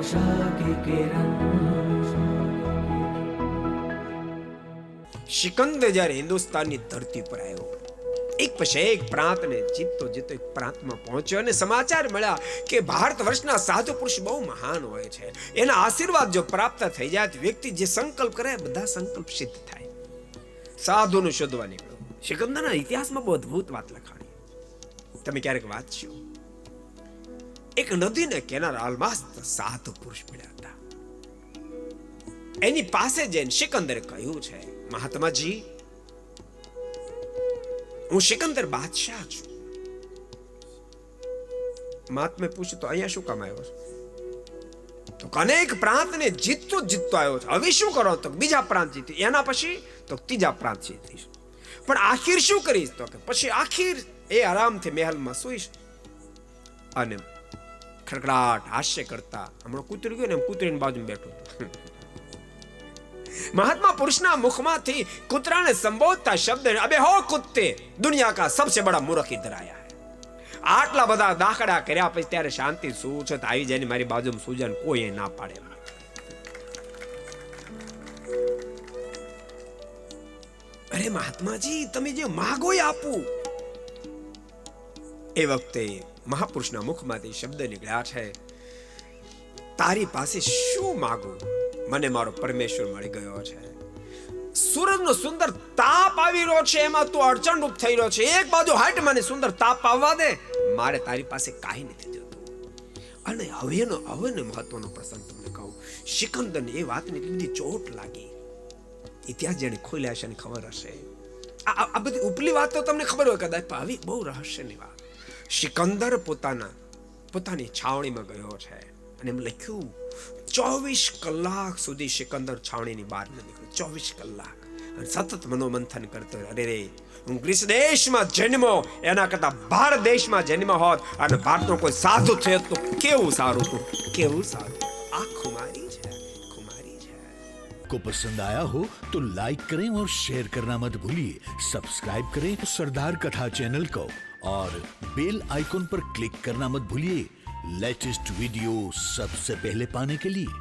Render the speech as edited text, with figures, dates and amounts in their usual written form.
आशा की किरण। સિકંદર જ્યારે હિન્દુસ્તાનની ધરતી પર આવ્યો, એક પછી એક પ્રાંતને જીતતો જીતતો એક પ્રાંતમાં પહોંચ્યો અને સમાચાર મળ્યા કે ભારત વર્ષના સાધુ પુરુષ બહુ મહાન હોય છે, એના આશીર્વાદ જો પ્રાપ્ત થઈ જાય તો વ્યક્તિ જે સંકલ્પ કરે બધા સંકલ્પ સિદ્ધ થાય. સાધુનું શોધવા નીકળ્યો. સિકંદરના ઇતિહાસમાં બહુ અદ્ભુત વાત લખાણી, તમે ક્યારેક વાંચશો. એક નદીને કિનારે આલમાસ્ત સાધુ પુરુષ મળ્યા હતા. એની પાસે જઈને સિકંદરે કહ્યું છે, મહાત્માજી, હું સિકંદર બાદશાહ છું. મહાત્માએ પૂછ્યું, તો અહીંયા શું કામ આવ્યો છો? તો અનેક પ્રાંતને જીતતો જીતતો આવ્યો છે, હવે શું કરો? તો બીજા પ્રાંત જીતી, એના પછી તો ત્રીજા પ્રાંત જીતીશ, પણ આખીર શું કરીશ? તો કે પછી આખીર એ આરામથી મહેલમાં સુઈશ. અને ખડખડાટ હાસ્ય કરતા, હમણાં કૂતરું ગયું ને એમ કૂતરીની બાજુમાં બેઠો હતો. મહાત્મા પુરુષના મુખમાંથી કૂતરાને સંબોધતા શબ્દ, અબે હો કુત્તે, દુનિયા કા સબસે બડા મૂર્ખ ઇધર આયા હૈ. આટલા બધા દાખલા કર્યા પછી ત્યારે શાંતિ શું છે? આવી જાય મારી બાજુમાં સુજન, કોઈ ના પાડે. અરે મહાત્માજી, તમે જે માગો એ આપું. એ વખતે મહાપુરુષના મુખમાંથી શબ્દ નીકળ્યા છે, તારી પાસે શું માગું? મને મારો પરમેશ્વર મળી ગયો છે. સૂરજનો સુંદર તાપ આવી રહ્યો છે, એમાં તું અડચણરૂપ થઈ રહ્યો છે. એક બાજુ હટ, મને સુંદર તાપ આવવા દે. મારે તારી પાસે કાંઈ નથી જોતું. અને હવેનો મહત્વનો પ્રસંગ તમને કહું. સિકંદરને એ વાતની લીધી ચોટ લાગી. ઇતિહાસ જેને ખોલ્યા છે એને ખબર હશે. આ બધી ઉપલી વાત તો તમને ખબર હોય કદાચ, પણ આવી બહુ રહસ્યની વાત. સિકંદર પોતાની છાવણીમાં ગયો છે અને એમ લખ્યું, 24 કલાક સુધી સિકંદર છાવણીની બહાર ન નીકળ્યો. 24 કલાક અને સતત મનોમંથન કરતો. અરે રે, હું ગ્રીસ દેશમાં જન્મો, એના કરતા ભારત દેશમાં જન્મ હોત અને ભારતનો કોઈ સાધુ થયો તો કેવું સારું હતું, કેવું સારું. આ ખુમારી છે, ખુમારી છે. को पसंद आया हो तो लाइक करें और शेयर करना मत भूलिए. सब्सक्राइब करें सरदार कथा चैनल को और बेल आइकॉन पर क्लिक करना मत भूलिए लेटेस्ट वीडियो सबसे पहले पाने के लिए.